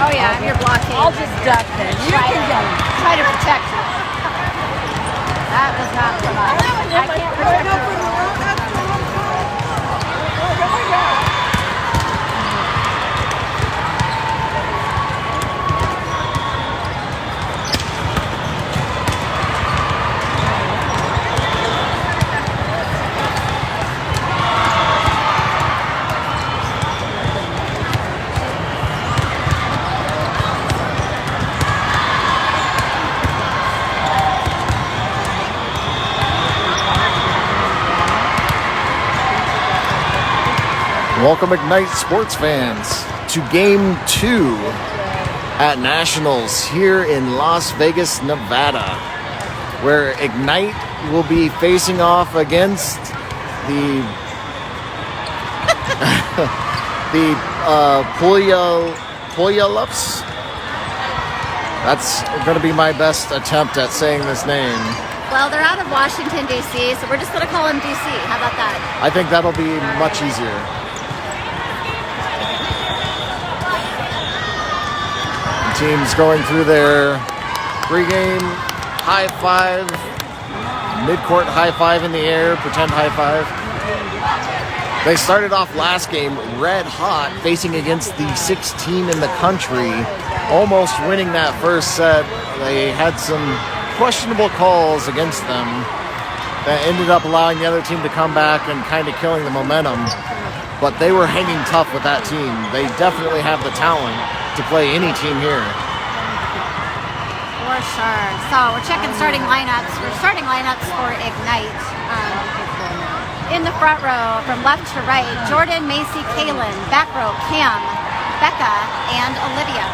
Oh yeah, I'm your blockade. I'll just duck then. You can go. Try to protect you. That was not good. I can't protect you. Welcome, Ignite sports fans, to Game 2 at Nationals here in Las Vegas, Nevada, where Ignite will be facing off against the Puyallups. That's going to be my best attempt at saying this name. Well, they're out of Washington, D.C., so we're just going to call them D.C. How about that? I think that'll be much easier. Teams going through their pregame high five, mid-court high five in the air, pretend high five. They started off last game red hot, facing against the 6th team in the country, almost winning that first set. They had some questionable calls against them that ended up allowing the other team to come back and kind of killing the momentum. But they were hanging tough with that team. They definitely have the talent to play any team here. For sure. So we're checking starting lineups. We're starting lineups for Ignite. In the front row, from left to right, Jordan, Macy, Kaylin. Back row, Cam, Becca, and Olivia.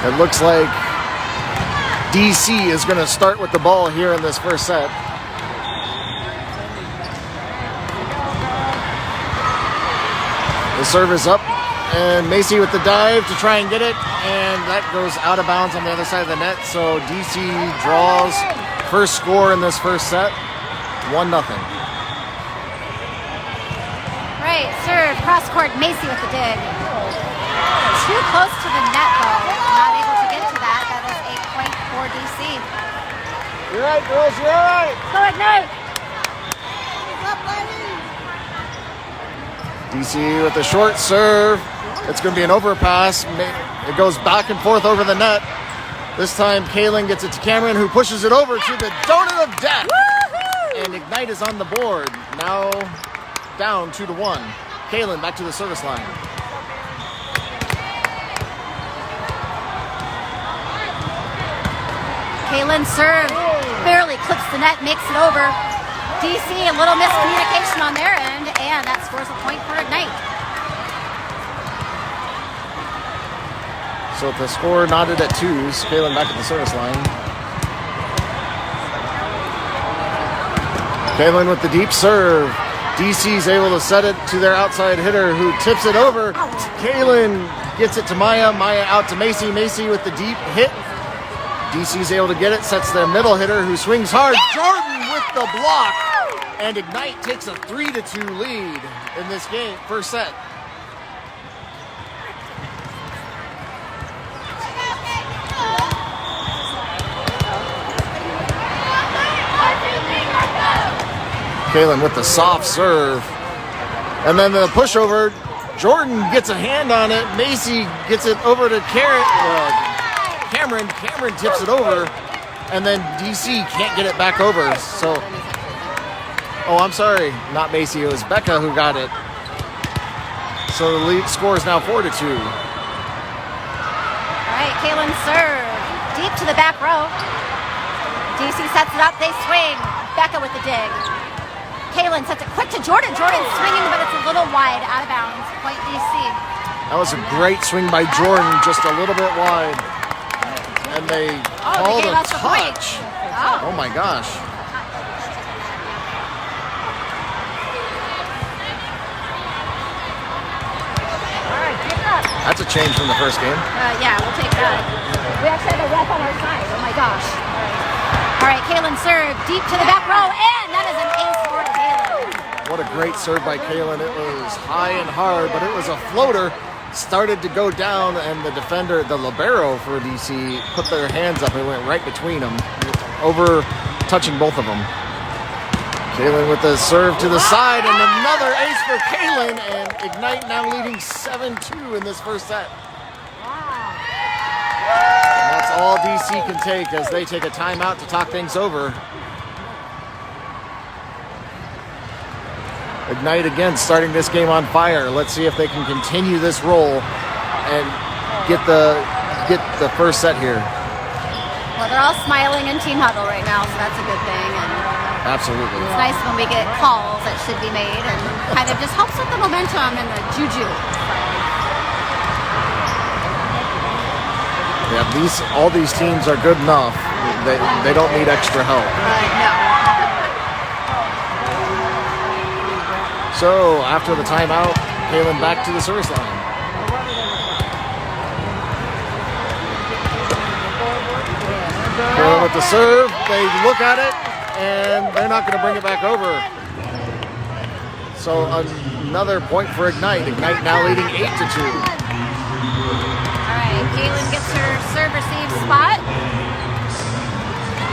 It looks like DC is going to start with the ball here in this first set. The serve is up and Macy with the dive to try and get it, and that goes out of bounds on the other side of the net. So DC draws first score in this first set, 1-0. Right, serve, cross court, Macy with the dig. Too close to the net though, not able to get to that. That is a point for DC. You're right, girls, you're all right. Go Ignite! DC with the short serve. It's going to be an overpass. It goes back and forth over the net. This time, Kaylin gets it to Cameron, who pushes it over to the donut of death. Woohoo! And Ignite is on the board. Now down 2-1. Kaylin back to the service line. Kaylin serve, barely clips the net, makes it over. DC, a little miscommunication on their end, and that scores a point for Ignite. So the score knotted at 2s. Kaylin back at the service line. Kaylin with the deep serve. DC's able to set it to their outside hitter, who tips it over. Kaylin gets it to Maya. Maya out to Macy. Macy with the deep hit. DC's able to get it, sets their middle hitter, who swings hard. Jordan with the block. And Ignite takes a 3-2 lead in this game, first set. Kaylin with the soft serve. And then the pushover. Jordan gets a hand on it. Macy gets it over to Cameron. Cameron tips it over. And then DC can't get it back over. So, oh, I'm sorry. Not Macy. It was Becca who got it. So the lead score is now 4-2. All right, Kaylin serve, deep to the back row. DC sets it up, they swing. Becca with the dig. Kaylin sets it quick to Jordan. Jordan swinging, but it's a little wide, out of bounds. Point DC. That was a great swing by Jordan, just a little bit wide. And they called gave a us the point. touch. Oh. Oh my gosh. That's a change from the first game. Yeah, we'll take that. We actually have a ref on our side. Oh my gosh. All right, Kaylin serve, deep to the back row, and that is an ace for Kaylin. What a great serve by Kaylin. It was high and hard, but it was a floater. Started to go down, and the defender, the libero for DC, put their hands up and went right between them, over touching both of them. Kaylin with the serve to the side, and another ace for Kaylin, and Ignite now leading 7-2 in this first set. And that's all DC can take as they take a timeout to talk things over. Ignite again starting this game on fire. Let's see if they can continue this roll and get the first set here. Well, they're all smiling in team huddle right now, so that's a good thing. And absolutely. it's nice when we get calls that should be made, and kind of just helps with the momentum and the juju. Yeah, all these teams are good enough. They don't need extra help. No. So after the timeout, Kaylin back to the service line. Kaylin with the serve. They look at it, and they're not going to bring it back over. So another point for Ignite. Ignite now leading 8-2. All right, Kaylin gets her serve receive spot.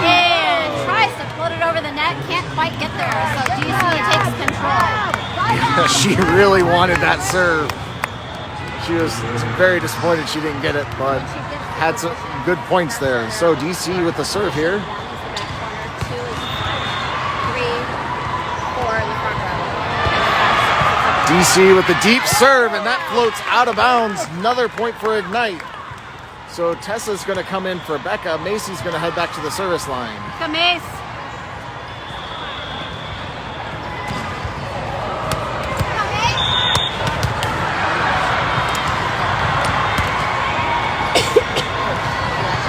And tries to float it over the net, can't quite get there. So DC takes control. She really wanted that serve. She was very disappointed she didn't get it, but had some good points there. So DC with the serve here. 2 is 3, 4 in the front row. DC with the deep serve, and that floats out of bounds. Another point for Ignite. So Tessa's going to come in for Becca. Macy's going to head back to the service line. Come Mace.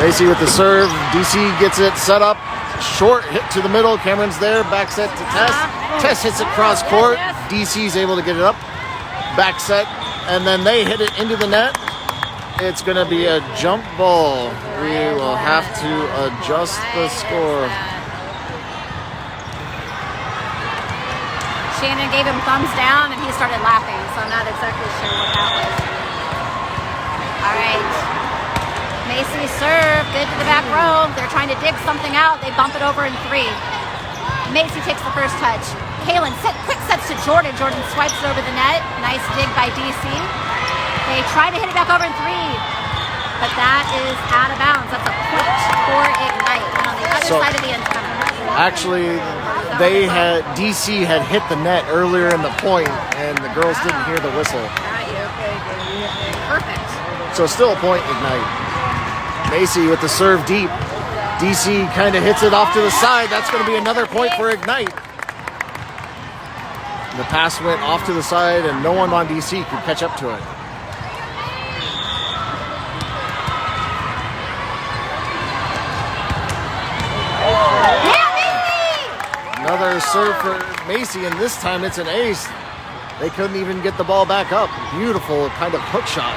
Macy with the serve. DC gets it set up. Short hit to the middle. Cameron's there. Back set to Tess. Tess hits it cross court. DC's able to get it up. Back set and then they hit it into the net. It's going to be a jump ball. We will have to adjust the score. Shannon gave him thumbs down and he started laughing, so I'm not exactly sure what that was. All right. Macy serve, good to the back row. They're trying to dig something out. They bump it over in 3. Macy takes the first touch. Kaylin quick sets to Jordan. Jordan swipes it over the net. Nice dig by DC. They try to hit it back over in 3, but that is out of bounds. That's a point for Ignite. And on the other side of the end zone. Actually, DC had hit the net earlier in the point, and the girls didn't hear the whistle. Perfect. So still a point, Ignite. Macy with the serve deep. DC kind of hits it off to the side. That's going to be another point for Ignite. The pass went off to the side, and no one on DC could catch up to it. Another serve for Macy, and this time it's an ace. They couldn't even get the ball back up. Beautiful kind of hook shot.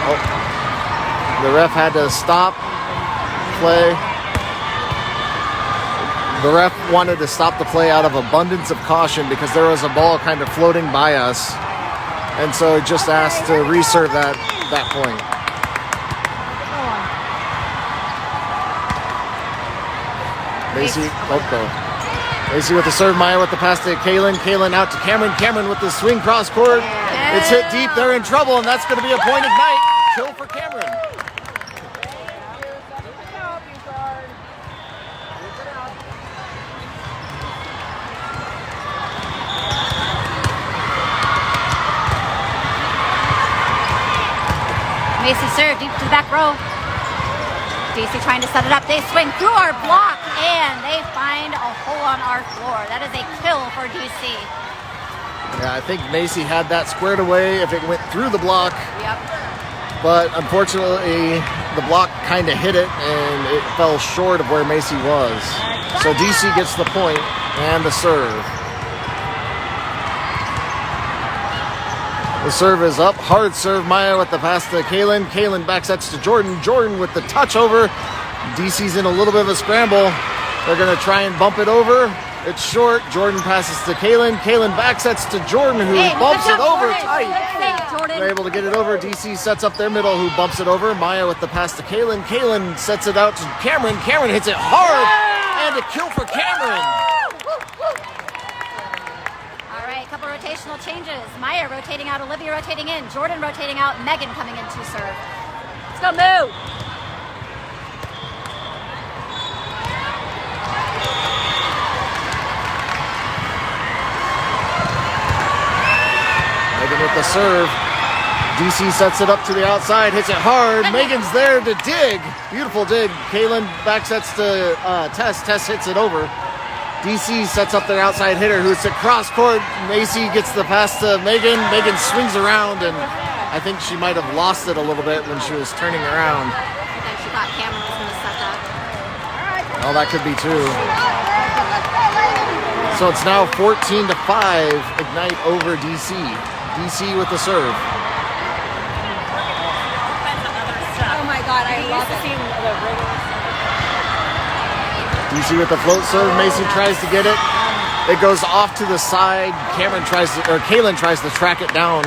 Oh. The ref had to stop play. The ref wanted to stop the play out of abundance of caution because there was a ball kind of floating by us. And so just asked to reserve that point. Macy with the serve, Maya with the pass to Kaylin. Kaylin out to Cameron. Cameron with the swing cross court. It's hit deep. They're in trouble, and that's going to be a point Ignite. Kill for Cameron. Macy serve deep to the back row. DC trying to set it up. They swing through our block and they find a hole on our floor. That is a kill for DC. Yeah, I think Macy had that squared away if it went through the block. Yep. But unfortunately, the block kind of hit it and it fell short of where Macy was. So DC gets the point and the serve. The serve is up. Hard serve. Maya with the pass to Kaylin. Kaylin back sets to Jordan. Jordan with the touch over. DC's in a little bit of a scramble. They're going to try and bump it over. It's short. Jordan passes to Kaylin. Kaylin back sets to Jordan, who bumps it over tight. They're able to get it over. DC sets up their middle, who bumps it over. Maya with the pass to Kaylin. Kaylin sets it out to Cameron. Cameron hits it hard. And a kill for Cameron. Couple rotational changes. Maya rotating out, Olivia rotating in, Jordan rotating out, Megan coming in to serve. Let's go, move! Megan with the serve. DC sets it up to the outside, hits it hard. Megan's there to dig. Beautiful dig. Kaylin back sets to Tess. Tess hits it over. DC sets up their outside hitter, who's at cross court. Macy gets the pass to Megan. Megan swings around, and I think she might have lost it a little bit when she was turning around. And then she thought Cameron was going to set that. Oh, that could be too. So it's now 14-5, Ignite over DC. DC with the serve. Oh my God, I love it. DC with the float serve. Macy tries to get it. It goes off to the side. Kaylin tries to track it down.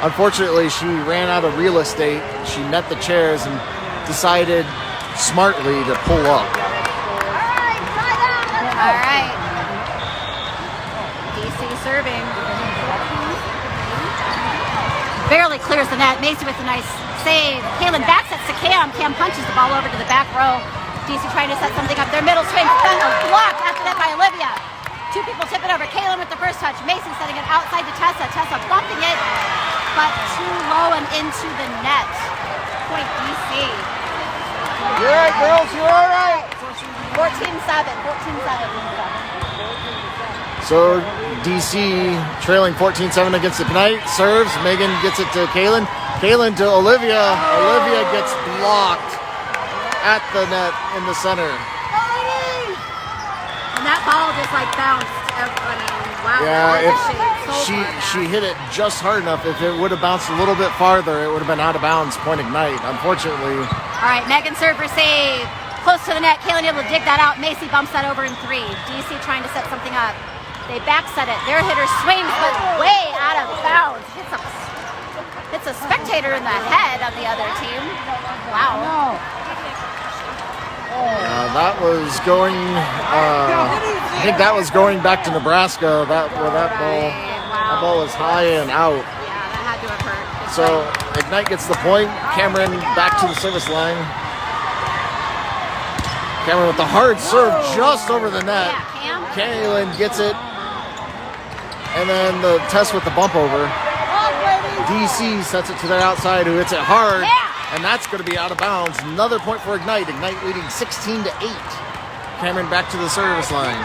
Unfortunately, she ran out of real estate. She met the chairs and decided smartly to pull up. All right. DC serving. Barely clears the net. Macy with a nice save. Kaylin back sets to Cam. Cam punches the ball over to the back row. DC trying to set something up. Their middle swing. Blocked after that by Olivia. Two people tip it over. Kaylin with the first touch. Macy setting it outside to Tessa. Tessa bumping it, but too low and into the net. Point DC. You're all right, girls. You're all right. 14-7. 14-7. So DC trailing 14-7 against Ignite. Serves. Megan gets it to Kaylin. Kaylin to Olivia. Olivia gets blocked at the net in the center. And that ball just like bounced. Wow. Yeah, So she hit it just hard enough. If it would have bounced a little bit farther, it would have been out of bounds. Point Ignite. Unfortunately. All right, Megan server save. Close to the net. Kaylin able to dig that out. Macy bumps that over in 3. DC trying to set something up. They back set it. Their hitter swings, but way out of bounds. Hits a spectator in the head of the other team. Wow. That was going. I think that was going back to Nebraska. That ball was high and out. Yeah, that had to have hurt. So Ignite gets the point. Cameron back to the service line. Cameron with the hard serve just over the net. Yeah, Kaylin gets it. And then the test with the bump over. DC sets it to their outside, who hits it hard. Yeah. And that's going to be out of bounds. Another point for Ignite. Ignite leading 16-8. Cameron back to the service line.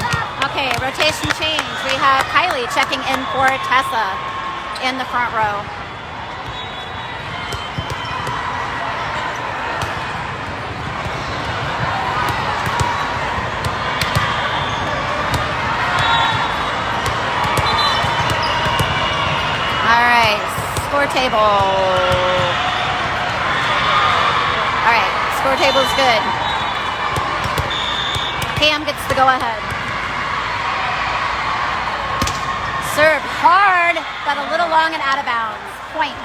Okay, rotation change. We have Kylie checking in for Tessa in the front row. All right, score table. All right, score table's good. Cam gets the go-ahead. Serve hard, but a little long and out of bounds. Point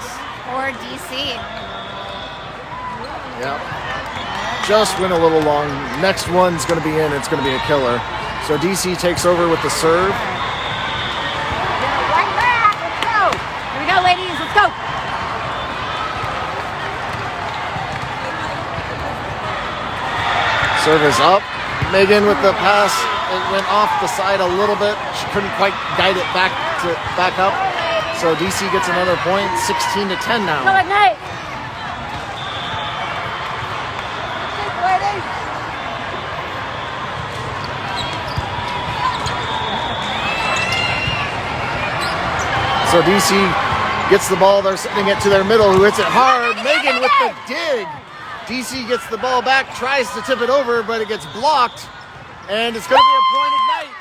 for DC. Yep. Just went a little long. Next one's going to be in. It's going to be a killer. So DC takes over with the serve. Here we go, ladies. Let's go. Serve is up. Megan with the pass. It went off the side a little bit. She couldn't quite guide it back up. So DC gets another point. 16-10 now. Go Ignite. So DC gets the ball. They're sending it to their middle, who hits it hard. Megan with the dig. DC gets the ball back, tries to tip it over, but it gets blocked. And it's going to be a point Ignite.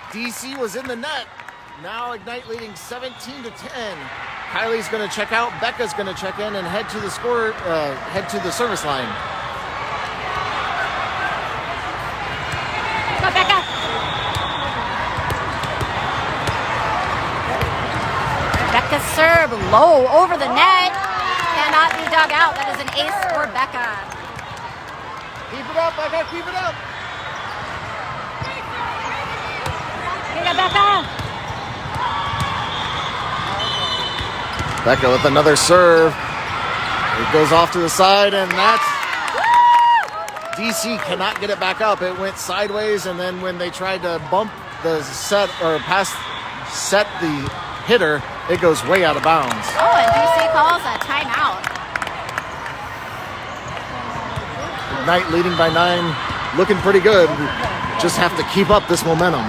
DC was in the net. Now Ignite leading 17-10. Kylie's going to check out. Becca's going to check in and head to the service line. Go, Becca. Becca serve low over the net. Cannot be dug out. That is an ace for Becca. Keep it up, Becca. Keep it up. Here you go, Becca. Becca with another serve. It goes off to the side, and that's... DC cannot get it back up. It went sideways, and then when they tried to bump the set the hitter, it goes way out of bounds. Oh, and DC calls a timeout. Ignite leading by 9, looking pretty good. We just have to keep up this momentum.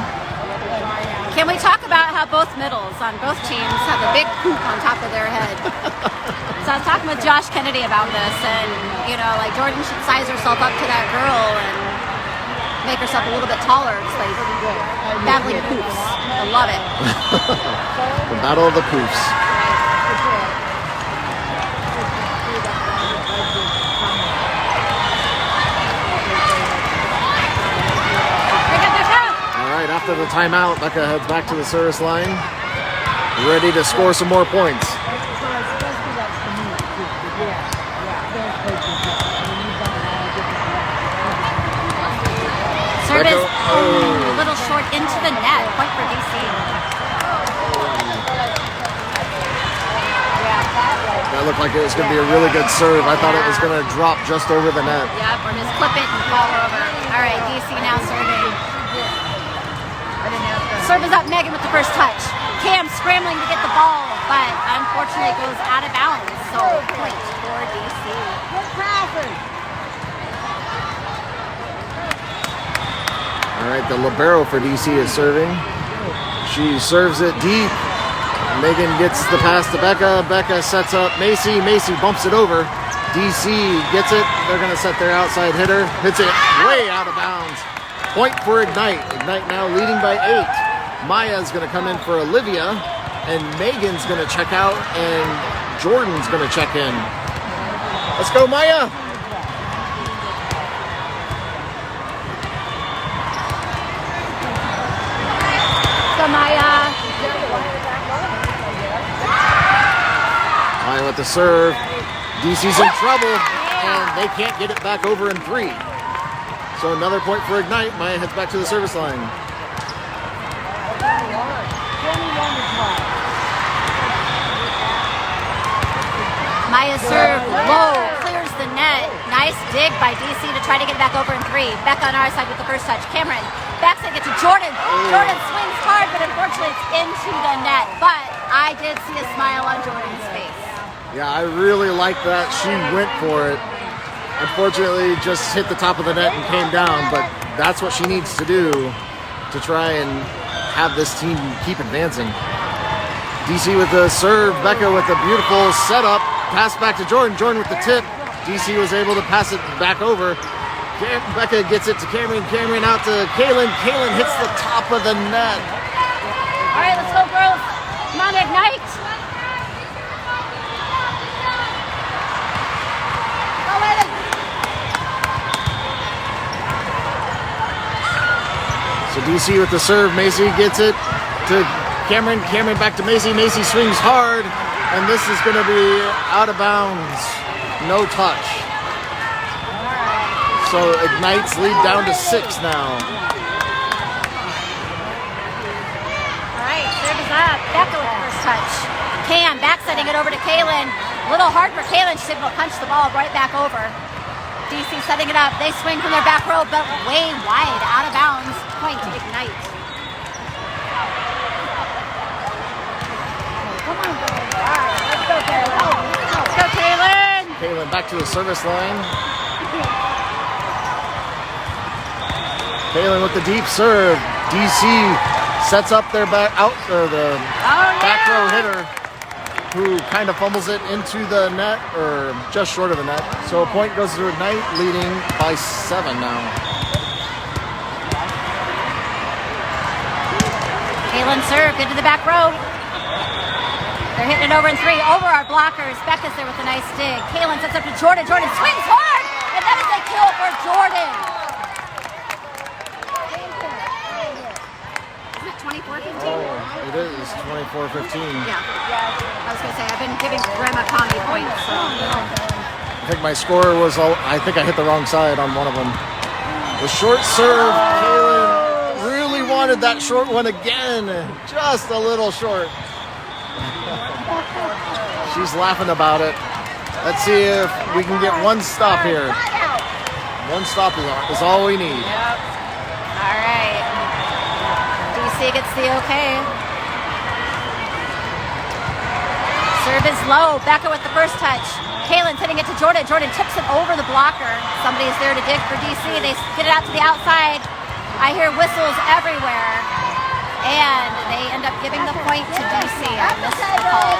Can we talk about how both middles on both teams have a big poop on top of their head? So I was talking with Josh Kennedy about this, and like Jordan should size herself up to that girl and make herself a little bit taller. It's like battling poops. I love it. The battle of the poofs. After the timeout, Becca heads back to the service line, ready to score some more points. Service a little short into the net. Point for DC. That looked like it was going to be a really good serve. I thought it was going to drop just over the net. Yep, or just clip it and fall over. All right, DC now serving. Serve is up, Megan with the first touch. Cam scrambling to get the ball, but unfortunately goes out of bounds. So point for DC. All right, the libero for DC is serving. She serves it deep. Megan gets the pass to Becca. Becca sets up Macy. Macy bumps it over. DC gets it. They're going to set their outside hitter. Hits it way out of bounds. Point for Ignite. Ignite now leading by 8. Maya's going to come in for Olivia, and Megan's going to check out, and Jordan's going to check in. Let's go, Maya! Go, Maya. Maya with the serve. DC's in trouble, and they can't get it back over in 3. So another point for Ignite. Maya heads back to the service line. Maya's serve low, clears the net. Nice dig by DC to try to get it back over in 3. Becca on our side with the first touch. Cameron backside it to Jordan. Jordan swings hard, but unfortunately it's into the net. But I did see a smile on Jordan's face. Yeah, I really like that. She went for it. Unfortunately, just hit the top of the net and came down, but that's what she needs to do to try and have this team keep advancing. DC with the serve, Becca with a beautiful setup, pass back to Jordan, Jordan with the tip. DC was able to pass it back over. Becca gets it to Cameron, Cameron out to Kaylin, Kaylin hits the top of the net. All right, let's go, girls. Come on, Ignite. So DC with the serve, Macy gets it to Cameron, Cameron back to Macy, Macy swings hard, and this is going to be out of bounds, no touch. So Ignite's lead down to 6 now. All right, serve is up. Becca with the first touch. Cam backsetting it over to Kaylin. A little hard for Kaylin. She's able to punch the ball right back over. DC setting it up. They swing from their back row, but way wide, out of bounds. Point to Ignite. Come on, girls. All right, let's go, Kaylin. Let's go, Kaylin. Kaylin back to the service line. Kaylin with the deep serve. DC sets up their back back row hitter, who kind of fumbles it into the net, or just short of the net. So a point goes to Ignite, leading by 7 now. Kaylin serve, good to the back row. They're hitting it over in 3, over our blockers. Becca's there with a nice dig. Kaylin sets up to Jordan. Jordan swings hard, and that is a kill for Jordan. Isn't it 24-15? Oh, it is 24-15. Yeah. I was going to say, I've been giving Grandma Connie points, so. I think my score was, I think I hit the wrong side on one of them. The short serve, Kaylin really wanted that short one again. Just a little short. She's laughing about it. Let's see if we can get one stop here. One stop is all we need. Yep. All right. DC gets the okay. Serve is low. Becca with the first touch. Kaylin sending it to Jordan. Jordan tips it over the blocker. Somebody's there to dig for DC. They get it out to the outside. I hear whistles everywhere. And they end up giving the point to DC. I missed the call.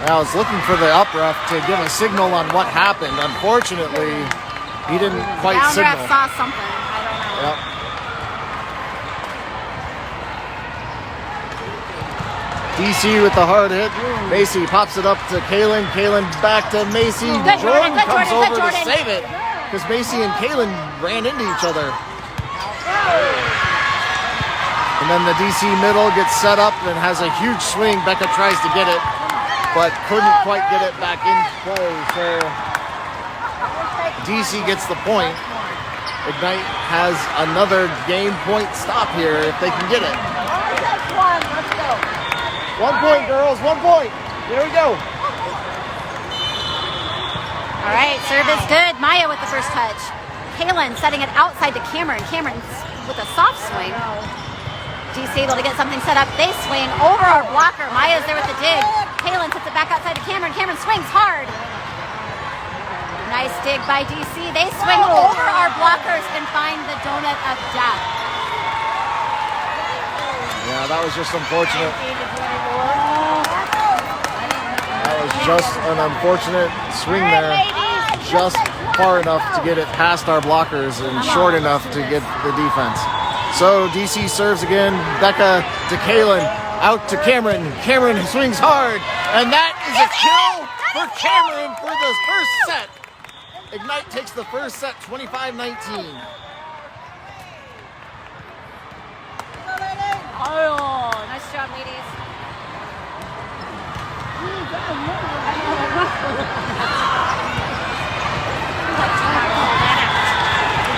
I was looking for the up ref to give a signal on what happened. Unfortunately, he didn't quite Down signal. ref saw something. I don't know. Yep. DC with the hard hit. Macy pops it up to Kaylin. Kaylin back to Macy. Good, Jordan good, comes Jordan, over good, to Jordan. save it because Macy and Kaylin ran into each other. And then the DC middle gets set up and has a huge swing. Becca tries to get it, but couldn't quite get it back in play. So DC gets the point. Ignite has another game point stop here if they can get it. Let's go. 1 point, girls, 1 point. Here we go. All right, serve is good. Maya with the first touch. Kaylin setting it outside to Cameron. Cameron with a soft swing. DC able to get something set up. They swing over our blocker. Maya's there with the dig. Kaylin sets it back outside to Cameron. Cameron swings hard. Nice dig by DC. They swing over our blockers and find the donut of death. Yeah, that was just unfortunate. That was just an unfortunate swing there. Just far enough to get it past our blockers and short enough to get the defense. So DC serves again. Becca to Kaylin. Out to Cameron. Cameron swings hard. And that is a kill for Cameron for the first set. Ignite takes the first set 25-19. Oh, nice job, ladies.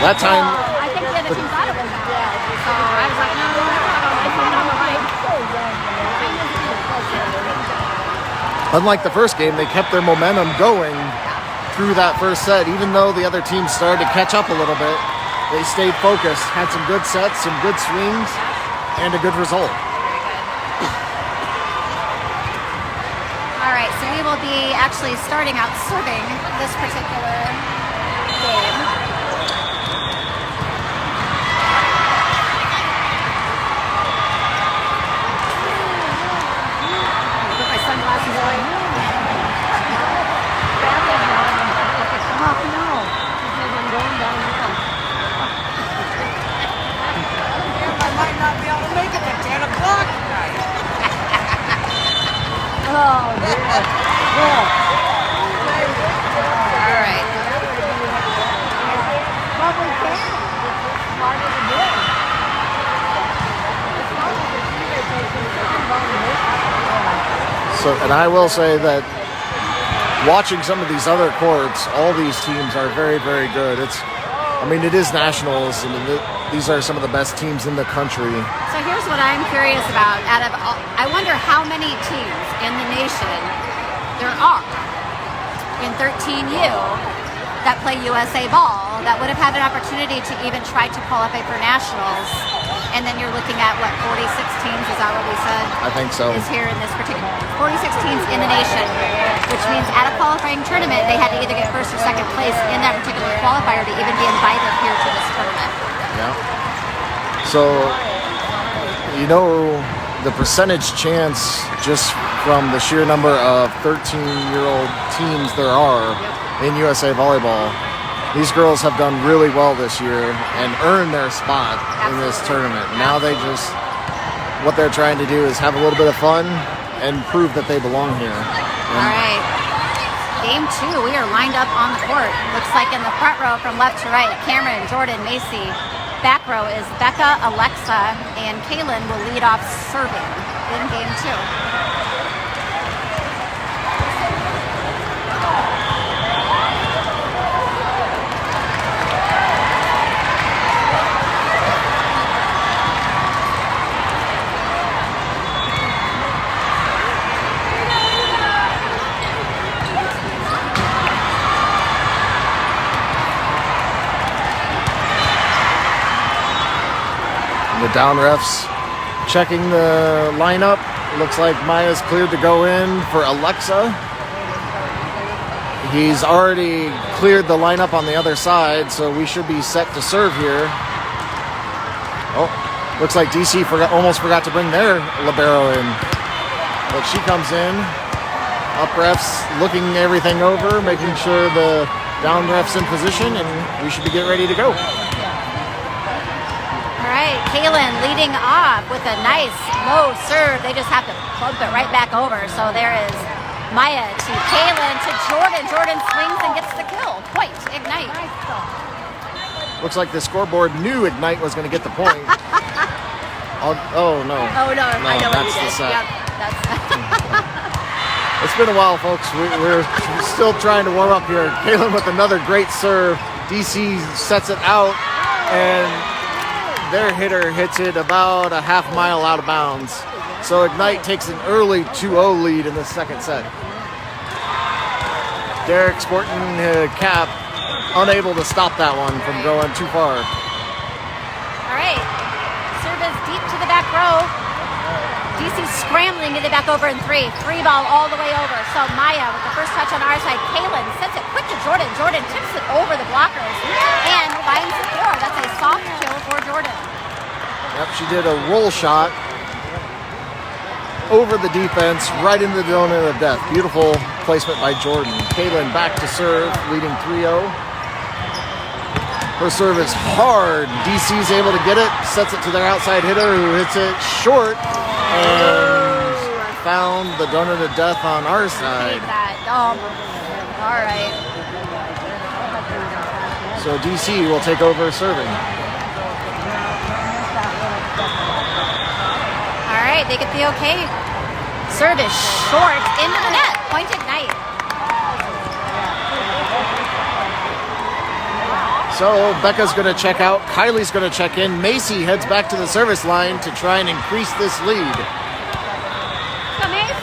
That time, I think the other team thought it was bad. So I was like, no, I thought I'm right. unlike the first game, they kept their momentum going through that first set. Even though the other team started to catch up a little bit, they stayed focused, had some good sets, some good swings, and a good result. All right, so we will be actually starting out serving this particular game. Put my sunglasses on. Oh, no. Because I'm going downhill. I might not be able to make it to 10 o'clock tonight. Oh, dear. All right. Probably can. It's harder to do. So, and I will say that watching some of these other courts, all these teams are very, very good. It is nationals, and these are some of the best teams in the country. So here's what I'm curious about. I wonder how many teams in the nation there are in 13U that play USA ball that would have had an opportunity to even try to qualify for nationals. And then you're looking at, 46 teams, is that what we said? I think so. Is here in this particular 46 teams in the nation, which means at a qualifying tournament, they had to either get first or second place in that particular qualifier to even be invited here to this tournament. Yeah. So, the percentage chance just from the sheer number of 13-year-old teams there are in USA Volleyball, these girls have done really well this year and earned their spot in this tournament. Now what they're trying to do is have a little bit of fun and prove that they belong here. All right. Game 2, we are lined up on the court. Looks like in the front row from left to right, Cameron, Jordan, Macy. Back row is Becca, Alexa, and Kaylin will lead off serving in game 2. The down refs checking the lineup. Looks like Maya's cleared to go in for Alexa. He's already cleared the lineup on the other side, so we should be set to serve here. Oh, looks like DC almost forgot to bring their libero in. But she comes in. Up refs looking everything over, making sure the down ref's in position, and we should be getting ready to go. Kaylin leading off with a nice low serve. They just have to bump it right back over. So there is Maya to Kaylin to Jordan. Jordan swings and gets the kill. Point, Ignite. Looks like the scoreboard knew Ignite was going to get the point. Oh, no. Oh, no. I know what you did. That's the set. Yep, that's It's been a while, folks. We're still trying to warm up here. Kaylin with another great serve. DC sets it out, and their hitter hits it about a half mile out of bounds. So Ignite takes an early 2-0 lead in the second set. Derek sporting cap, unable to stop that one from going too far. all right. Service deep to the back row. DC scrambling to the back over in 3. 3 ball all the way over. So Maya with the first touch on our side. Kaylin sets it quick to Jordan. Jordan tips it over the blockers and finds the floor. That's a soft kill for Jordan. Yep, she did a roll shot over the defense, right into the donut of death. Beautiful placement by Jordan. Kaylin back to serve, leading 3-0. Her serve is hard. DC's able to get it, sets it to their outside hitter who hits it short and found the donut of death on our Hate side. that. All right. So DC will take over serving. All right, they get the okay. Serve is short into the net. Point Ignite. So Becca's going to check out. Kylie's going to check in. Macy heads back to the service line to try and increase this lead. Go, Mace.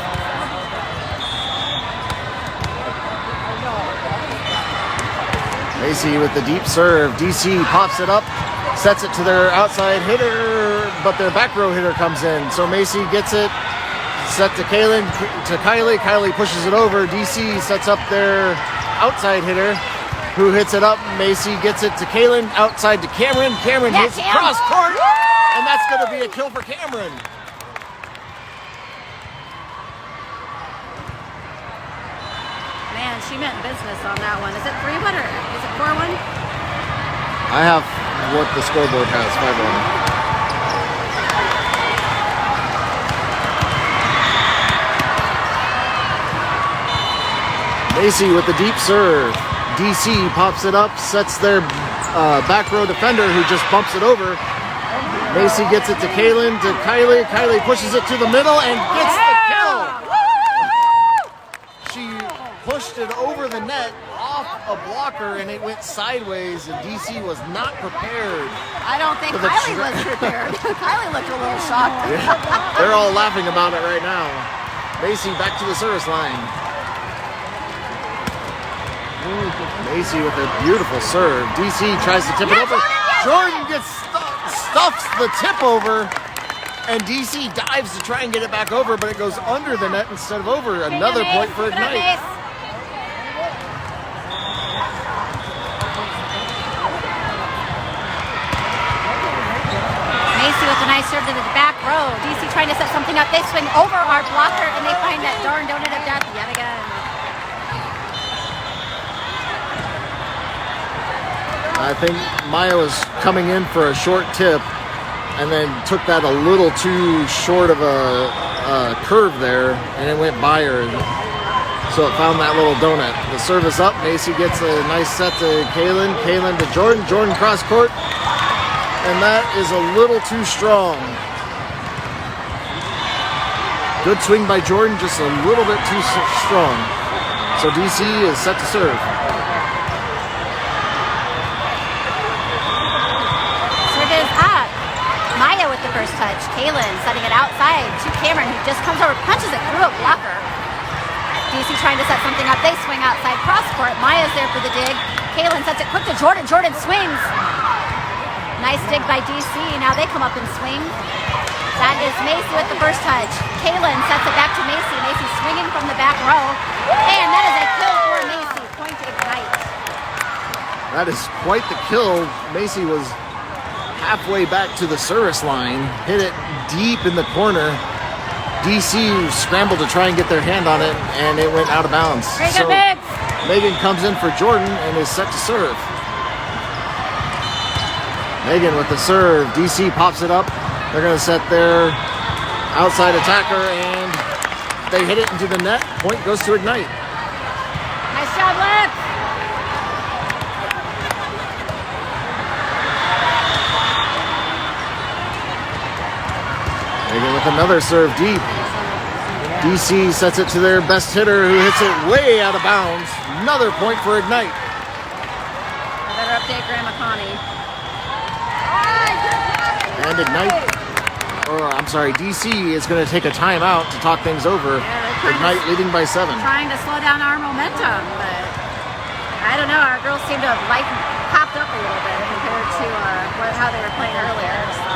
Macy with the deep serve. DC pops it up, sets it to their outside hitter, but their back row hitter comes in. So Macy gets it, set to Kaylin, to Kylie. Kylie pushes it over. DC sets up their outside hitter, who hits it up. Macy gets it to Kaylin, outside to Cameron. Cameron Yeah, hits Cam. cross court, and that's going to be a kill for Cameron. Man, she meant business on that one. Is it 3-1 or is it 4-1? I have what the scoreboard has, 5-1. Macy with the deep serve. DC pops it up, sets their back row defender who just bumps it over. Macy gets it to Kaylin, to Kylie. Kylie pushes it to the middle and gets the kill. She pushed it over the net off a blocker and it went sideways and DC was not prepared. I don't think For the Kylie tra- was prepared. Kylie looked a little shocked. They're all laughing about it right now. Macy back to the service line. Macy with a beautiful serve. DC tries to tip it over. Jordan gets stuffs the tip over, and DC dives to try and get it back over, but it goes under the net instead of over. Another point for Ignite. Macy with a nice serve to the back row. DC trying to set something up. They swing over our blocker and they find that darn donut of death yet again. I think Maya was coming in for a short tip and then took that a little too short of a curve there, and it went by her. So it found that little donut. The serve is up. Macy gets a nice set to Kaylin. Kaylin to Jordan. Jordan cross court. And that is a little too strong. Good swing by Jordan, just a little bit too strong. So DC is set to serve. Serve is up. Maya with the first touch. Kaylin setting it outside to Cameron, who just comes over, punches it through a blocker. DC trying to set something up. They swing outside cross court. Maya's there for the dig. Kaylin sets it quick to Jordan. Jordan swings. Nice dig by DC. Now they come up and swing. That is Macy with the first touch. Kaylin sets it back to Macy. Macy swinging from the back row. And that is a kill for Macy. Point Ignite. That is quite the kill. Macy was halfway back to the service line, hit it deep in the corner. DC scrambled to try and get their hand on it, and it went out of bounds. Very good, Biggs. Megan comes in for Jordan and is set to serve. Megan with the serve. DC pops it up. They're going to set their outside attacker, and they hit it into the net. Point goes to Ignite. Nice job, Lex. Megan with another serve deep. DC sets it to their best hitter, who hits it way out of bounds. Another point for Ignite. I better update Grandma Connie. And Ignite, DC is going to take a timeout to talk things over. they're Ignite leading by 7. Trying to slow down our momentum, but I don't know. Our girls seem to have popped up a little bit compared to how they were playing earlier. So.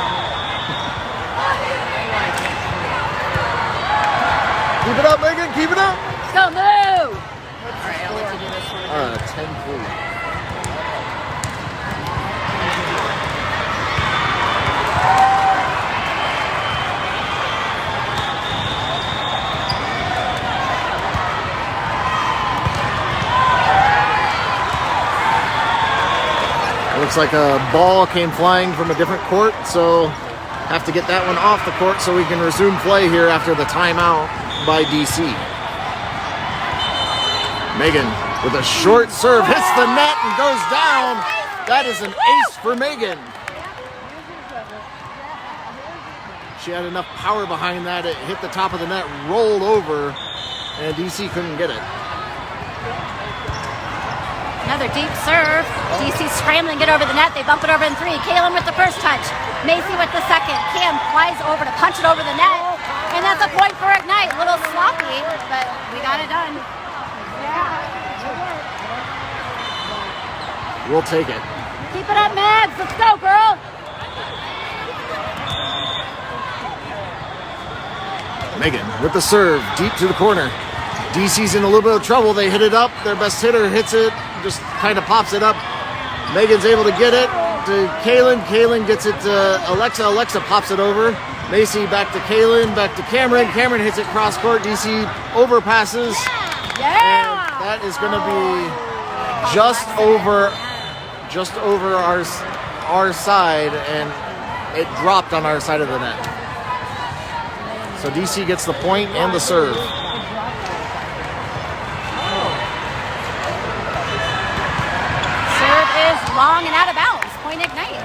Keep it up, Megan. Keep it up. Let's go, move! All right, I'll let you do this one. 10-3. Looks like a ball came flying from a different court, so have to get that one off the court so we can resume play here after the timeout by DC. Megan with a short serve hits the net and goes down. That is an ace for Megan. She had enough power behind that. It hit the top of the net, rolled over, and DC couldn't get it. Another deep serve. DC scrambling to get over the net. They bump it over in 3. Kaylin with the first touch. Macy with the second. Cam flies over to punch it over the net. And that's a point for Ignite. A little sloppy, but we got it done. We'll take it. Keep it up, Mads. Let's go, girl. Megan with the serve, deep to the corner. DC's in a little bit of trouble. They hit it up. Their best hitter hits it, just kind of pops it up. Megan's able to get it to Kaylin. Kaylin gets it to Alexa. Alexa pops it over. Macy back to Kaylin, back to Cameron. Cameron hits it cross court. DC overpasses. And that is going to be just over our side, and it dropped on our side of the net. So DC gets the point and the serve. Serve is long and out of bounds. Point Ignite.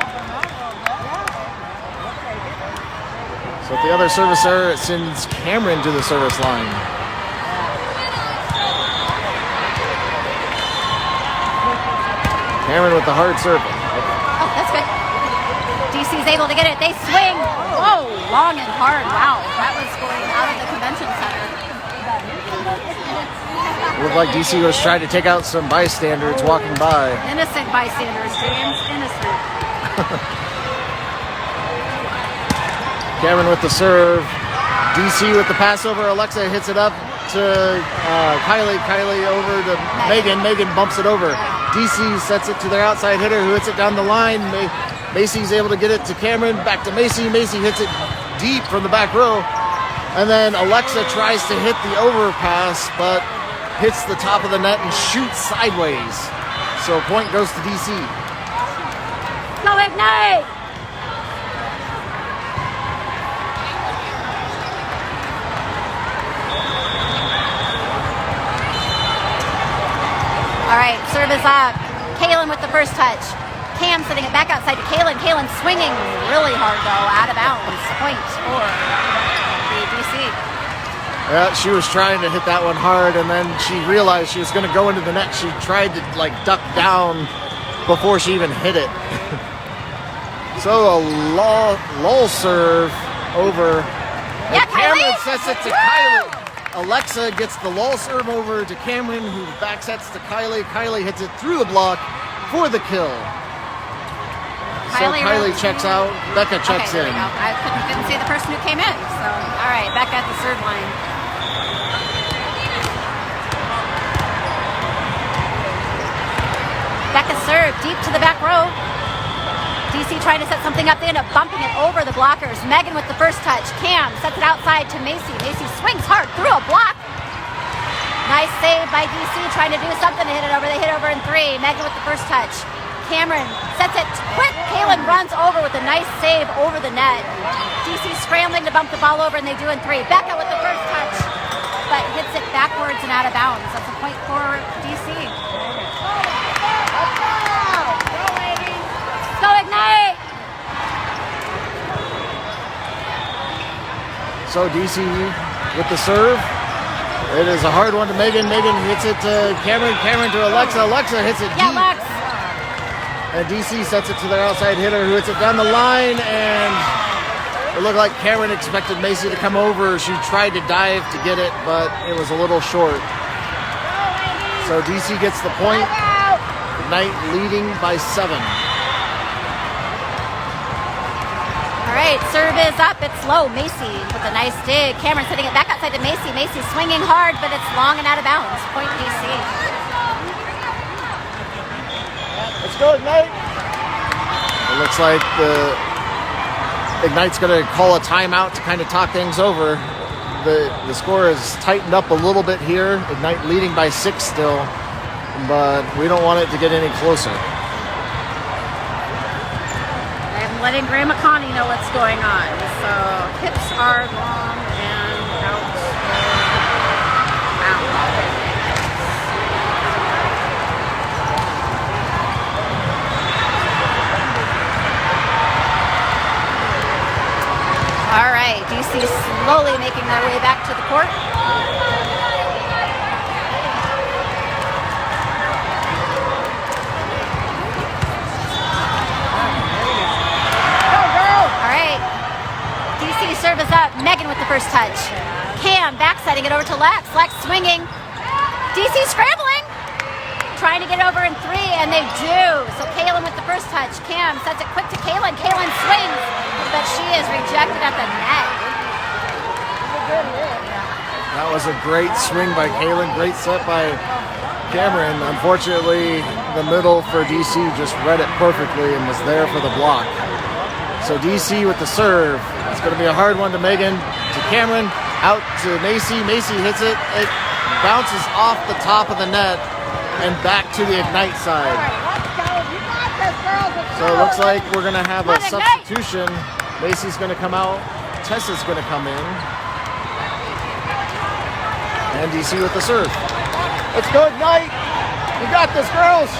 So at the other service error, it sends Cameron to the service line. Cameron with the hard serve. Oh, that's good. DC's able to get it. They swing. Whoa, long and hard. Wow, that was going out of the convention center. It looked like DC was trying to take out some bystanders walking by. Innocent bystanders, James. Innocent. Cameron with the serve. DC with the pass over. Alexa hits it up to Kylie. Kylie over to Megan. Megan bumps it over. DC sets it to their outside hitter who hits it down the line. Macy's able to get it to Cameron. Back to Macy. Macy hits it deep from the back row. And then Alexa tries to hit the overpass, but hits the top of the net and shoots sideways. So point goes to DC. Go Ignite! All right, serve is up. Kaylin with the first touch. Cam sending it back outside to Kaylin. Kaylin swinging really hard, though, out of bounds. Point for the DC. Yeah, she was trying to hit that one hard, and then she realized she was going to go into the net. She tried to, duck down before she even hit it. So a lull serve over. Yeah, and Cameron Kylie! sets it to Woo! Kylie. Alexa gets the lull serve over to Cameron, who back sets to Kylie. Kylie hits it through the block for the kill. Kylie so Kylie checks out. Becca checks there in. we go. I couldn't see the person who came in. So, all right, back at the serve line. Becca serve deep to the back row. DC trying to set something up. They end up bumping it over the blockers. Megan with the first touch. Cam sets it outside to Macy. Macy swings hard through a block. Nice save by DC trying to do something to hit it over. They hit over in 3. Megan with the first touch. Cameron sets it quick. Kaylin runs over with a nice save over the net. DC scrambling to bump the ball over, and they do in 3. Becca with the first touch, but hits it backwards and out of bounds. That's a point for DC. Go Ignite! So DC with the serve. It is a hard one to Megan. Megan hits it to Cameron. Cameron to Alexa. Alexa hits it Yeah, deep. Lex. And DC sets it to their outside hitter who hits it down the line. And it looked like Cameron expected Macy to come over. She tried to dive to get it, but it was a little short. So DC gets the point. Ignite leading by 7. All right, serve is up. It's low. Macy with a nice dig. Cameron sending it back outside to Macy. Macy swinging hard, but it's long and out of bounds. Point DC. Let's go, Ignite. It looks like the Ignite's going to call a timeout to kind of talk things over. The score has tightened up a little bit here. Ignite leading by 6 still, but we don't want it to get any closer. letting Grandma Connie know what's going on. So hips are long and out. All right, DC slowly making their way back to the court. All right, DC serve is up. Megan with the first touch. Cam backsetting it over to Lex. Lex swinging. DC scrambling. Trying to get over in three, and they do. So Kaylin with the first touch. Cam sets it quick to Kaylin. Kaylin swings, but she is rejected at the net. That was a great swing by Kaylin. Great set by Cameron. Unfortunately, the middle for DC just read it perfectly and was there for the block. So DC with the serve. It's going to be a hard one to Megan, to Cameron, out to Macy. Macy hits it. It bounces off the top of the net and back to the Ignite side. So it looks like we're going to have a substitution. Macy's going to come out. Tessa's going to come in. And DC with the serve. Let's go, Ignite. You got this, girls.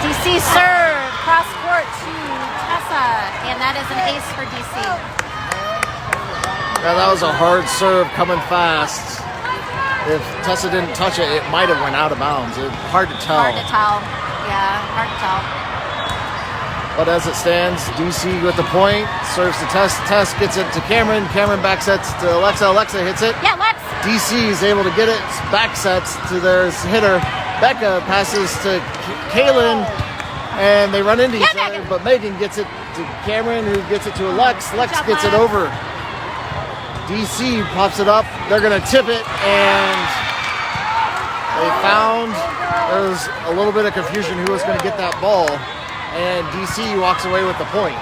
DC serve, cross court to Tessa, and that is an ace for DC. Yeah, that was a hard serve coming fast. If Tessa didn't touch it, it might have went out of bounds. Hard to tell. Hard to tell. Yeah, hard to tell. But as it stands, DC with the point, serves to Tess. Tess gets it to Cameron. Cameron back sets to Alexa. Alexa hits it. Yeah, Lex. DC is able to get it. Back sets to their hitter. Becca passes to Kaylin, and they run into each other. Megan. But Megan gets it to Cameron, who gets it to Lex. Lex gets it over. DC pops it up. They're going to tip it, and they found there was a little bit of confusion who was going to get that ball, and DC walks away with the point.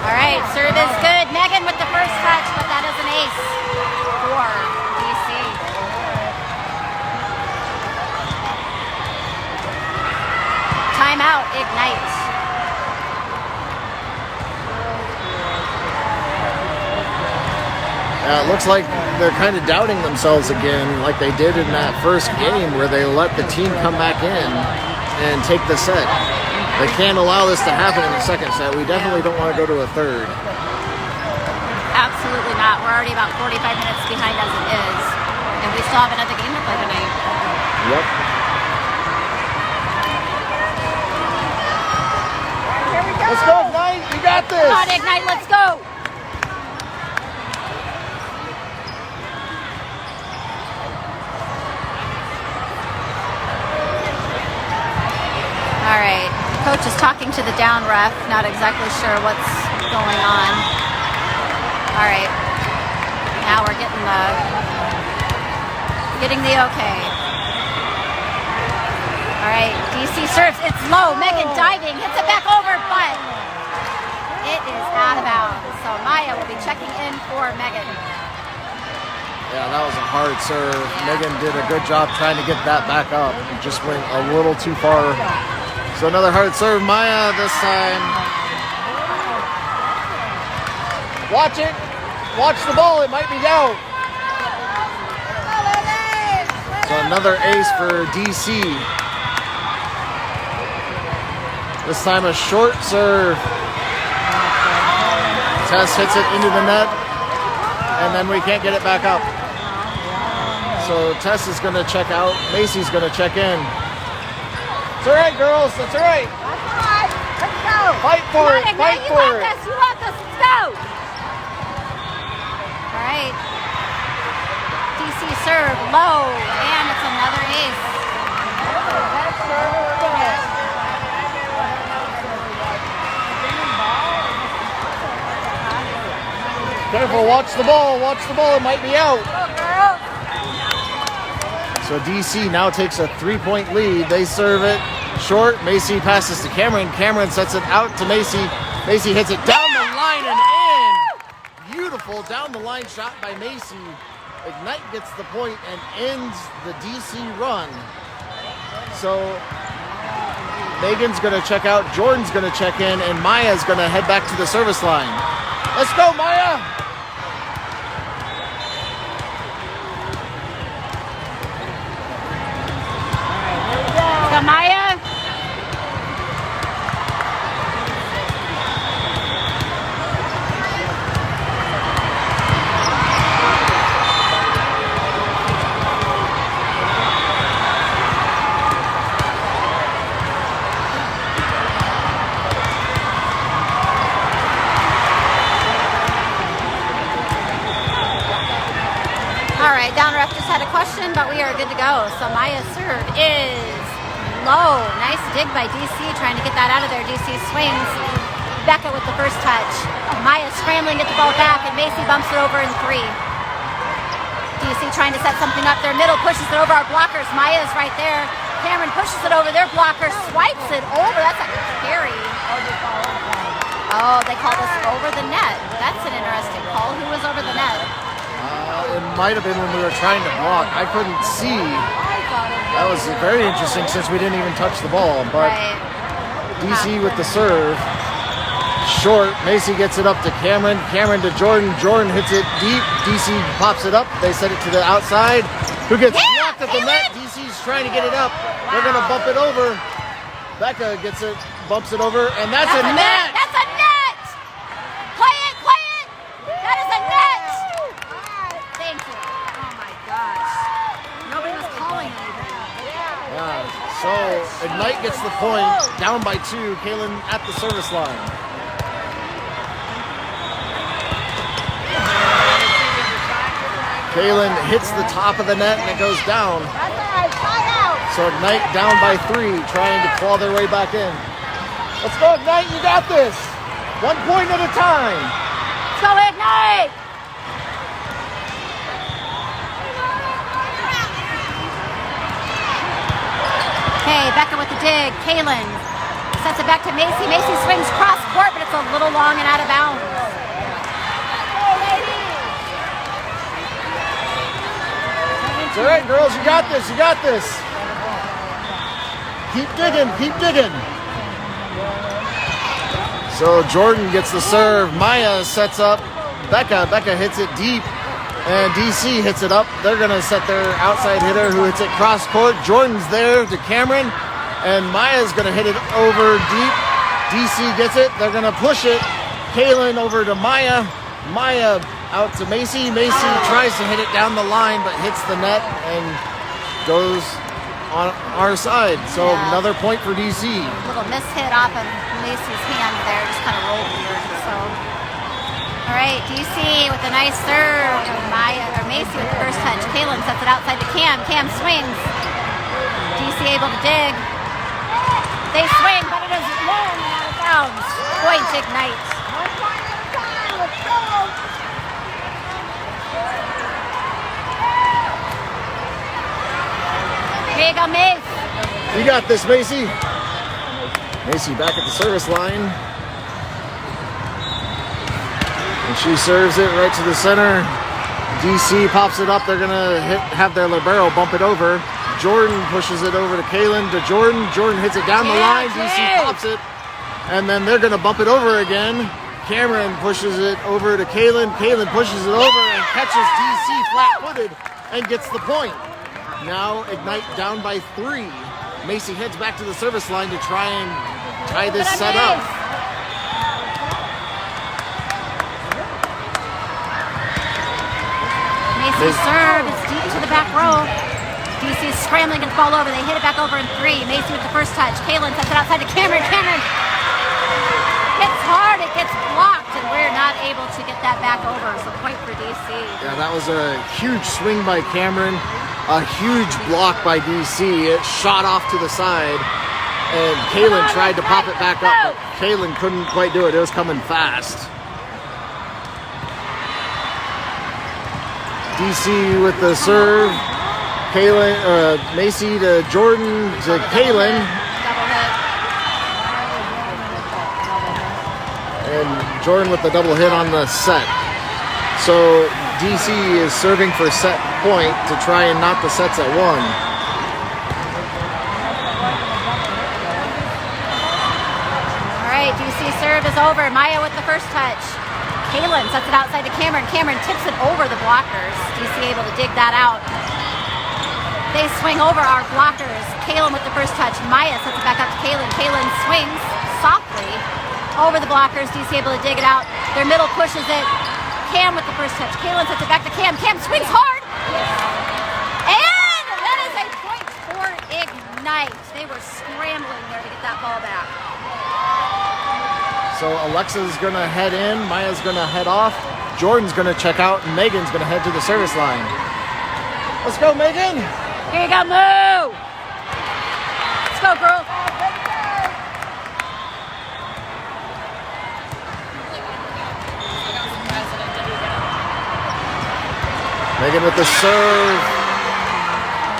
All right, serve is good. Megan with the first touch, but that is an ace for DC. Timeout, Ignite. It looks like they're kind of doubting themselves again, like they did in that first game where they let the team come back in and take the set. They can't allow this to happen in the second set. We definitely don't want to go to a third. Absolutely not. We're already about 45 minutes behind as it is, and we still have another game to play tonight. Yep. Here we go. Let's go, Ignite. You got this. Come on, Ignite. Let's go. All right, coach is talking to the down ref, not exactly sure what's going on. All right, now we're getting the okay. All right, DC serves, it's low, Megan diving, hits it back over, but it is out of bounds. So Maya will be checking in for Megan. Yeah, that was a hard serve. Megan did a good job trying to get that back up. It just went a little too far. So another hard serve, Maya this time. Watch it. Watch the ball. It might be out. So another ace for DC. This time a short serve. Tess hits it into the net, and then we can't get it back up. So Tess is going to check out. Macy's going to check in. It's all right, girls. That's all right. That's all right. Let's go. Fight for it. Fight for it. You want this. Let's go. All right. DC serve low, and it's another ace. Careful. Watch the ball. Watch the ball. It might be out. So DC now takes a 3-point lead. They serve it short. Macy passes to Cameron. Cameron sets it out to Macy. Macy hits it down the line and in. Beautiful down the line shot by Macy. Ignite gets the point and ends the DC run. So Megan's going to check out, Jordan's going to check in, and Maya's going to head back to the service line. Let's go, Maya! Go, Maya. All right, down ref just had a question, but we are good to go. So Maya's serve is low. Nice dig by DC, trying to get that out of there. DC swings. Becca with the first touch. Maya scrambling, get the ball back, and Macy bumps it over in 3. DC trying to set something up there. Middle pushes it over our blockers. Maya's right there. Cameron pushes it over their blocker, swipes it over. That's a carry. Oh, they called us over the net. That's an interesting call. Who was over the net? It might have been when we were trying to block. I couldn't see. That was very interesting since we didn't even touch the ball. But Right. DC with the serve. Short. Macy gets it up to Cameron. Cameron to Jordan. Jordan hits it deep. DC pops it up. They set it to the outside. Who gets blocked at the net? DC's trying to get it up. They're going to bump it over. Becca gets it, bumps it over, and that's a net! That's a net! Play it, play it! That is a net! Thank you. Oh my gosh. Nobody was calling anything. So Ignite gets the point, down by 2. Kaylin at the service line. Kaylin hits the top of the net and it goes down. So Ignite down by 3, trying to claw their way back in. Let's go, Ignite, you got this. 1 point at a time. Let's go, Ignite! Okay, Becca with the dig. Kaylin sets it back to Macy. Macy swings cross court, but it's a little long and out of bounds. It's all right, girls, you got this, you got this. Keep digging, keep digging. So Jordan gets the serve. Maya sets up Becca. Becca hits it deep, and DC hits it up. They're going to set their outside hitter who hits it cross court. Jordan's there to Cameron, and Maya's going to hit it over deep. DC gets it. They're going to push it. Kaylin over to Maya. Maya out to Macy. Macy tries to hit it down the line, but hits the net and goes on our side. So another point for DC. Little miss hit off of Macy's hand there, just kind of rolled weird. So, all right, DC with a nice serve. Macy with the first touch. Kaylin sets it outside to Cam. Cam swings. DC able to dig. They swing, but it is long and out of bounds. Point Ignite. Here you go, Mace. You got this, Macy. Macy back at the service line. And she serves it right to the center. DC pops it up. They're going to have their libero bump it over. Jordan pushes it over to Kaylin, to Jordan. Jordan hits it down the line. DC pops it. And then they're going to bump it over again. Cameron pushes it over to Kaylin. Kaylin pushes it over and catches DC flat-footed and gets the point. Now Ignite down by 3. Macy heads back to the service line to try and tie this set up. Macy's serve is deep to the back row. DC is scrambling, gets the ball over. They hit it back over in 3. Macy with the first touch. Kaylin sets it outside to Cameron. Cameron hits hard. It gets blocked, and we're not able to get that back over. So point for DC. Yeah, that was a huge swing by Cameron. A huge block by DC. It shot off to the side, and Kaylin tried to pop it back up, but Kaylin couldn't quite do it. It was coming fast. DC with the serve. Kaylin, Macy to Jordan to Kaylin. Double hit. And Jordan with the double hit on the set. So DC is serving for set point to try and knock the sets at 1. All right, DC serve is over. Maya with the first touch. Kaylin sets it outside to Cameron. Cameron tips it over the blockers. DC able to dig that out. They swing over our blockers. Kaylin with the first touch. Maya sets it back up to Kaylin. Kaylin swings softly over the blockers. DC able to dig it out. Their middle pushes it. Cam with the first touch. Kaylin sets it back to Cam. Cam swings hard. And that is a point for Ignite. They were scrambling there to get that ball back. So Alexa's going to head in, Maya's going to head off, Jordan's going to check out, and Megan's going to head to the service line. Let's go, Megan! Here you go, Moo! Let's go, girl. Megan with the serve.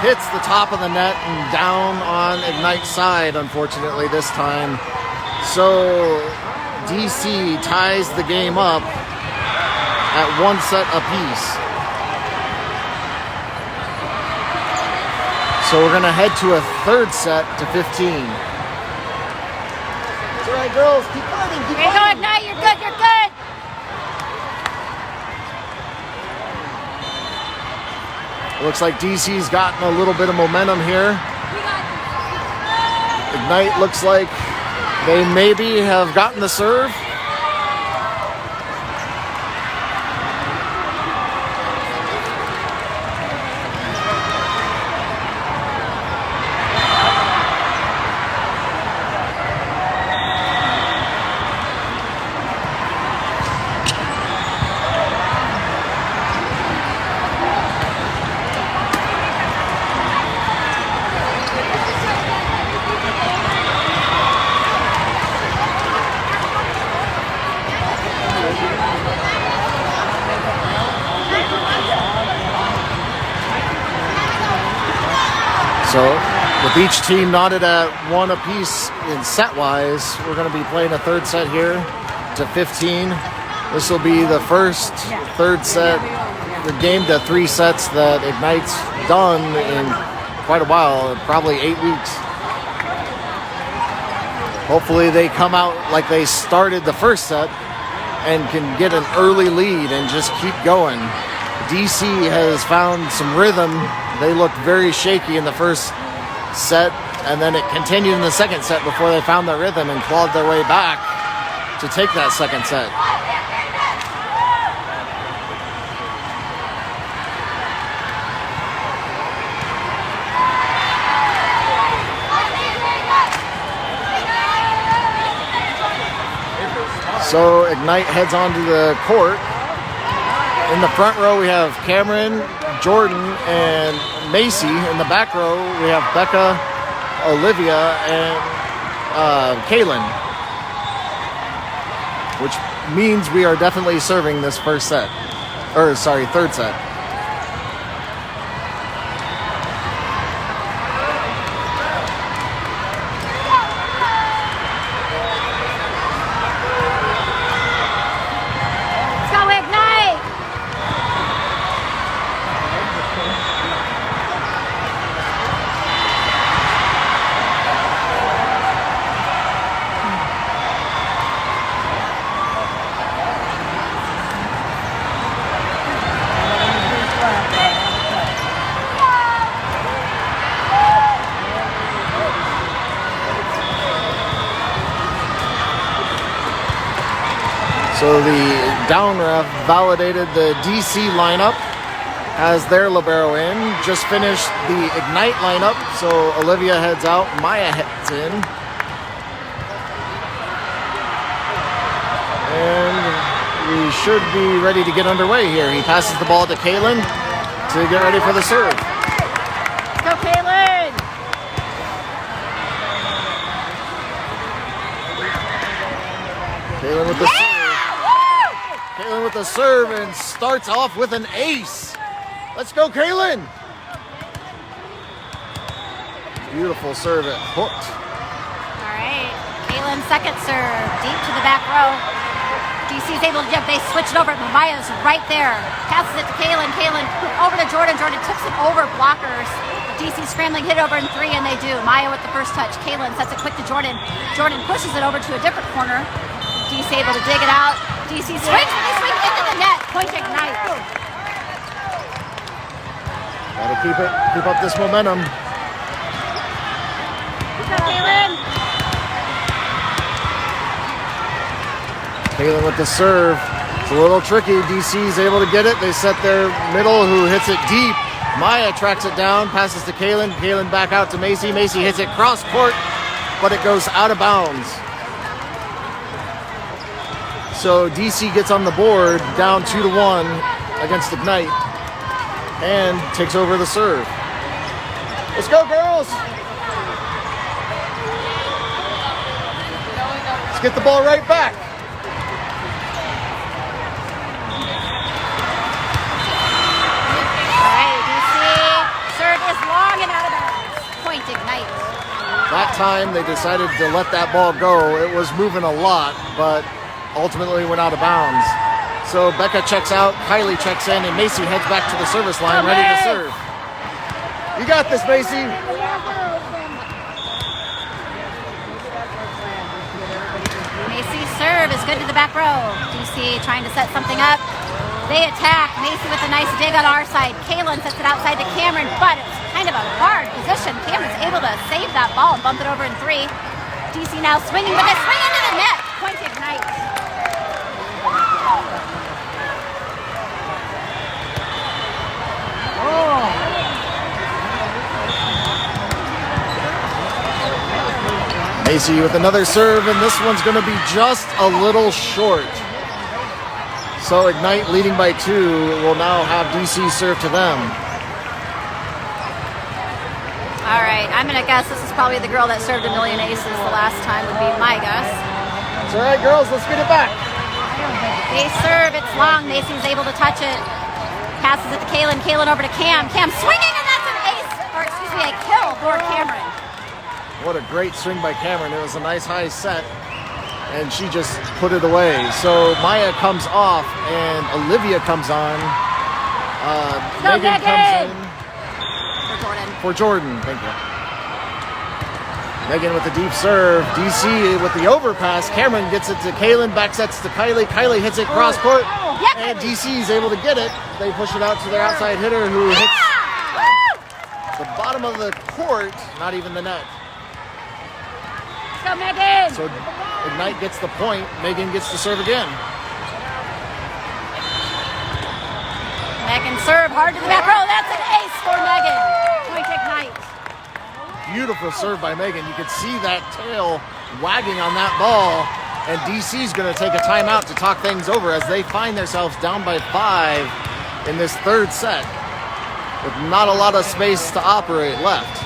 Hits the top of the net and down on Ignite's side, unfortunately, this time. So DC ties the game up at 1 set apiece. So we're going to head to a 3rd set to 15. That's all right, girls. Keep fighting. Keep Here you go, fighting. Ignite. You're good. You're good. Looks like DC's gotten a little bit of momentum here. Ignite looks like they maybe have gotten the serve. So with each team knotted at 1 apiece in set-wise, we're going to be playing a 3rd set here to 15. This will be the first 3rd set, the game to 3 sets that Ignite's done in quite a while, probably 8 weeks. Hopefully they come out like they started the first set and can get an early lead and just keep going. DC has found some rhythm. They looked very shaky in the first set, and then it continued in the 2nd set before they found their rhythm and clawed their way back to take that 2nd set. So Ignite heads onto the court. In the front row, we have Cameron, Jordan, and Macy. In the back row, we have Becca, Olivia, and Kaylin. Which means we are definitely serving this 3rd set. Let's go, Ignite. So the down ref validated the DC lineup as their libero in. Just finished the Ignite lineup, so Olivia heads out, Maya heads in. And we should be ready to get underway here. He passes the ball to Kaylin to get ready for the serve. Go, Kaylin. Kaylin with the serve. Kaylin with the serve and starts off with an ace. Let's go, Kaylin. Beautiful serve at hooked. All right. Kaylin, 2nd serve. Deep to the back row. DC's able to jump. They switch it over. Maya's right there. Passes it to Kaylin. Kaylin over to Jordan. Jordan tips it over blockers. DC scrambling, hit over in 3, and they do. Maya with the first touch. Kaylin sets it quick to Jordan. Jordan pushes it over to a different corner. DC able to dig it out. DC swings, and they swing into the net. Point Ignite. Gotta keep up this momentum. Kaylin. Kaylin with the serve. It's a little tricky. DC's able to get it. They set their middle, who hits it deep. Maya tracks it down, passes to Kaylin. Kaylin back out to Macy. Macy hits it cross court, but it goes out of bounds. So DC gets on the board, down 2-1 against Ignite, and takes over the serve. Let's go, girls! Let's get the ball right back. Long and out of bounds. Point Ignite. That time they decided to let that ball go. It was moving a lot, but ultimately went out of bounds. So Becca checks out, Kylie checks in, and Macy heads back to the service line, ready to serve. You got this, Macy. Macy's serve is good to the back row. DC trying to set something up. They attack. Macy with a nice dig on our side. Kaylin sets it outside to Cameron, but it's kind of a hard position. Cameron's able to save that ball and bump it over in 3. DC now swinging, but they swing into the net. Point Ignite. Macy with another serve, and this one's going to be just a little short. So Ignite leading by 2 will now have DC serve to them. All right, I'm going to guess this is probably the girl that served a million aces the last time would be my guess. It's all right, girls, let's get it back. They serve, it's long. Macy's able to touch it. Passes it to Kaylin. Kaylin over to Cam. Cam swinging, and that's an ace, or excuse me, a kill for Cameron. What a great swing by Cameron. It was a nice high set, and she just put it away. So Maya comes off, and Olivia comes on. Megan comes in. For Jordan, thank you. Megan with the deep serve. DC with the overpass. Cameron gets it to Kaylin. Back sets to Kylie. Kylie hits it cross court. And DC is able to get it. They push it out to their outside hitter, who hits the bottom of the court, not even the net. Go, Megan! So Ignite gets the point. Megan gets to serve again. Megan serve hard to the back row. That's an ace for Megan. Point Ignite. Beautiful serve by Megan. You could see that tail wagging on that ball. And DC's going to take a timeout to talk things over as they find themselves down by 5 in this third set with not a lot of space to operate left.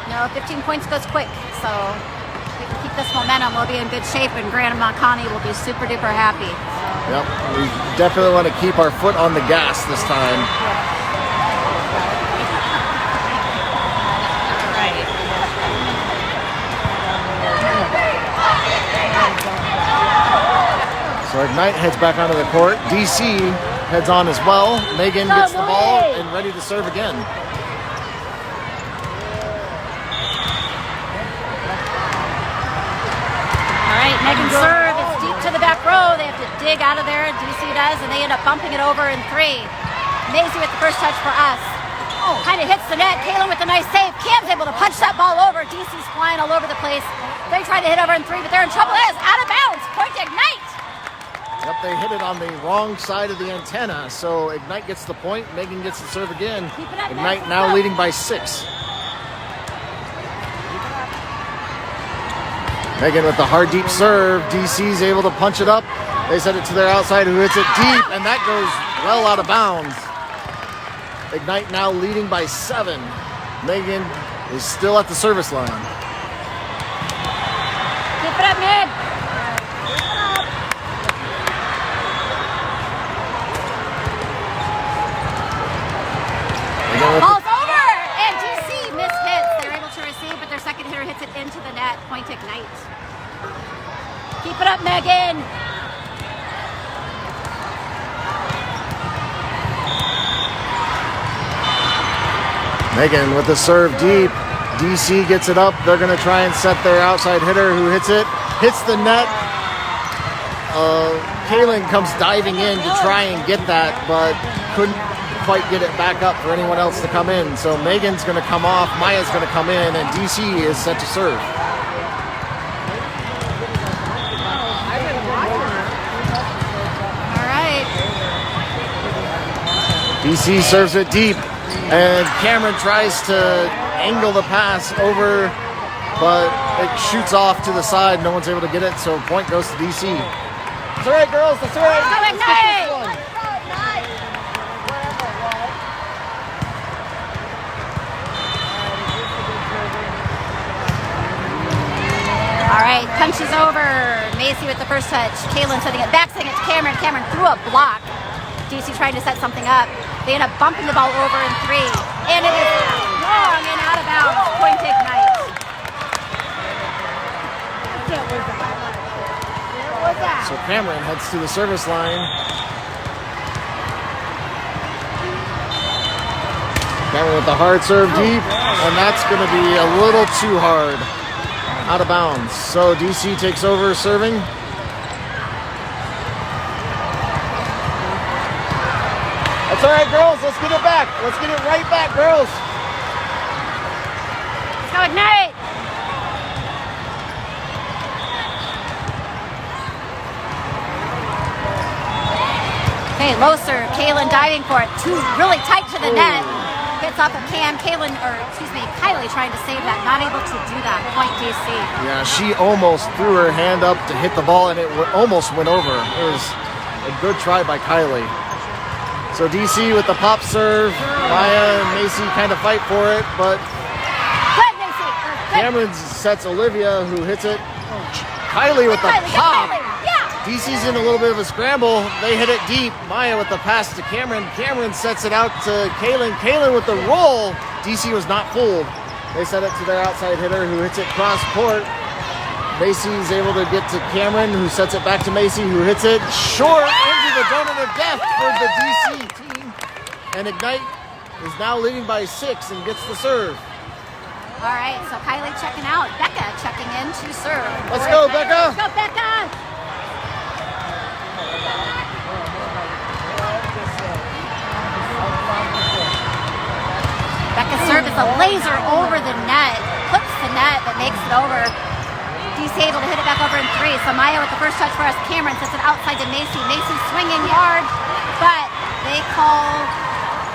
No, 15 points goes quick. So if we can keep this momentum, we'll be in good shape, and Grandma Connie will be super duper happy. Yep, we definitely want to keep our foot on the gas this time. So Ignite heads back onto the court. DC heads on as well. Megan gets the ball and ready to serve again. All right, Megan serve. It's deep to the back row. They have to dig out of there. DC does, and they end up bumping it over in 3. Maisie with the first touch for us. Kind of hits the net. Kaylin with a nice save. Cam's able to punch that ball over. DC's flying all over the place. They try to hit over in 3, but they're in trouble. That is out of bounds. Point Ignite. Yep, they hit it on the wrong side of the antenna, so Ignite gets the point. Megan gets to serve again. Ignite now leading by 6. Megan with the hard deep serve. DC's able to punch it up. They set it to their outside, who hits it deep, and that goes well out of bounds. Ignite now leading by 7. Megan is still at the service line. Keep it up, Meg. Ball's over, and DC missed hits. They're able to receive, but their second hitter hits it into the net. Point Ignite. Keep it up, Megan. Megan with the serve deep. DC gets it up. They're going to try and set their outside hitter who hits it. Hits the net. Kaylin comes diving in to try and get that, but couldn't quite get it back up for anyone else to come in. So Megan's going to come off. Maya's going to come in, and DC is set to serve. All right. DC serves it deep, and Cameron tries to angle the pass over, but it shoots off to the side. No one's able to get it, so point goes to DC. That's all right, girls. That's all right. Go Let's get this one. All right, punches over. Macy with the first touch. Kaylin setting it back, setting it to Cameron. Cameron threw a block. DC trying to set something up. They end up bumping the ball over in 3. And it is long and out of bounds. Point to Ignite. So Cameron heads to the service line. Cameron with the hard serve deep, and that's going to be a little too hard. Out of bounds. So DC takes over serving. That's all right, girls. Let's get it back. Let's get it right back, girls. Let's go Ignite. Okay, low serve. Kaylin diving for it. Two really tight to the net. Gets off of Cam. Kylie trying to save that. Not able to do that. Point DC. Yeah, she almost threw her hand up to hit the ball, and it almost went over. It was a good try by Kylie. So DC with the pop serve. Maya and Macy kind of fight for it, but Good, Macy. Good. Cameron sets Olivia, who hits it. Kylie with the pop. Yeah. DC's in a little bit of a scramble. They hit it deep. Maya with the pass to Cameron. Cameron sets it out to Kaylin. Kaylin with the roll. DC was not fooled. They set it to their outside hitter, who hits it cross court. Macy's able to get to Cameron, who sets it back to Macy, who hits it short into the donut of death for the DC team. And Ignite is now leading by 6 and gets the serve. All right, so Kylie checking out. Becca checking in to serve. Let's go, Becca. Let's go, Becca. Becca's serve is a laser over the net. Clips the net, but makes it over. DC able to hit it back over in 3. So Maya with the first touch for us. Cameron sets it outside to Macy. Macy swinging hard, but they call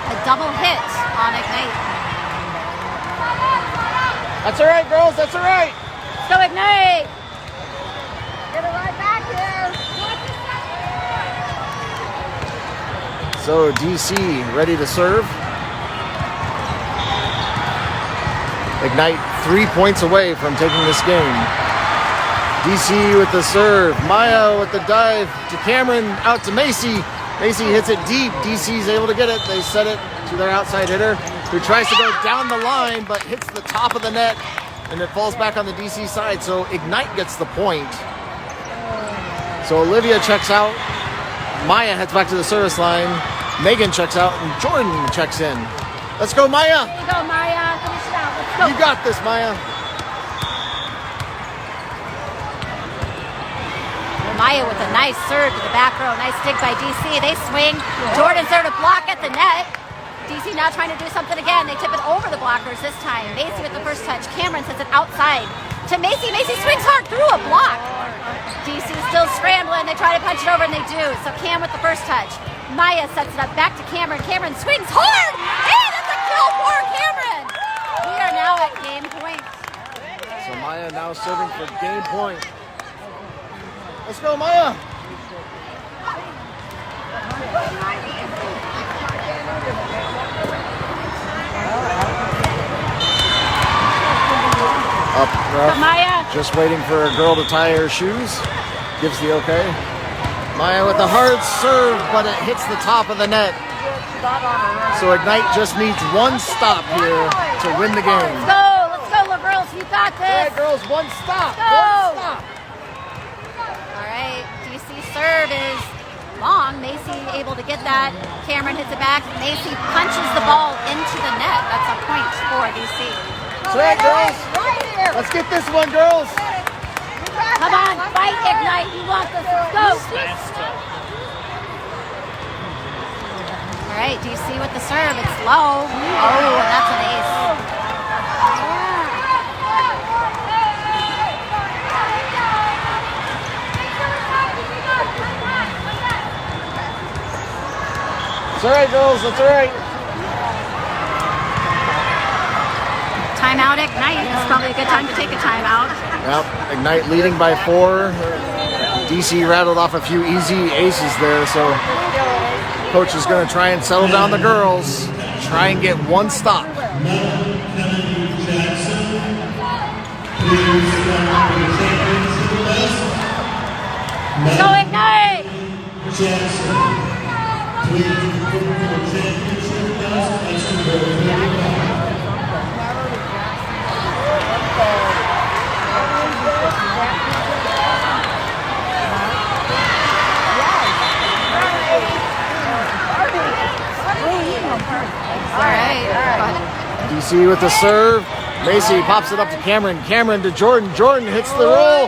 a double hit on Ignite. That's all right, girls. That's all right. Let's go Ignite. Get it right back here. So DC ready to serve. Ignite 3 points away from taking this game. DC with the serve. Maya with the dive to Cameron, out to Macy. Macy hits it deep. DC's able to get it. They set it to their outside hitter, who tries to go down the line but hits the top of the net, and it falls back on the DC side. So Ignite gets the point. So Olivia checks out. Maya heads back to the service line. Megan checks out, and Jordan checks in. Let's go, Maya. There you go, Maya. Finish it out. Let's go. You got this, Maya. Maya with a nice serve to the back row. Nice dig by DC. They swing. Jordan's there to block at the net. DC now trying to do something again. They tip it over the blockers this time. Macy with the first touch. Cameron sends it outside to Macy. Macy swings hard through a block. DC still scrambling. They try to punch it over, and they do. So Cam with the first touch. Maya sets it up back to Cameron. Cameron swings hard. Hey, that's a kill for Cameron. We are now at game point. So Maya now serving for game point. Let's go, Maya. Up rough. Maya. Just waiting for a girl to tie her shoes. Gives the okay. Maya with the hard serve, but it hits the top of the net. So Ignite just needs one stop here to win the game. Let's go, little girls. You got All right, this. girls, one stop. Go. One stop. All right, DC serve is long. Macy able to get that. Cameron hits it back. Macy punches the ball into the net. That's a point for DC. That's right, girls. Let's get this one, girls. Come on, fight, Ignite. You want this? Go. All right, DC with the serve. It's low. Oh, that's an ace. That's all right, girls. That's all right. Timeout, Ignite. It's probably a good time to take a timeout. Yep, Ignite leading by 4. DC rattled off a few easy aces there, so coach is going to try and settle down the girls, try and get one stop. Go Ignite! All right. DC with the serve. Macy pops it up to Cameron. Cameron to Jordan. Jordan hits the roll.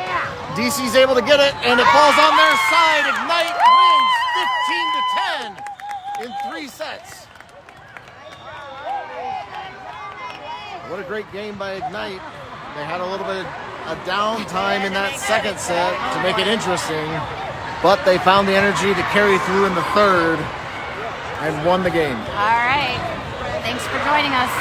DC's able to get it, and it falls on their side. Ignite wins 15-10 in 3 sets. What a great game by Ignite. They had a little bit of downtime in that second set to make it interesting, but they found the energy to carry through in the third and won the game. All right. Thanks for joining us.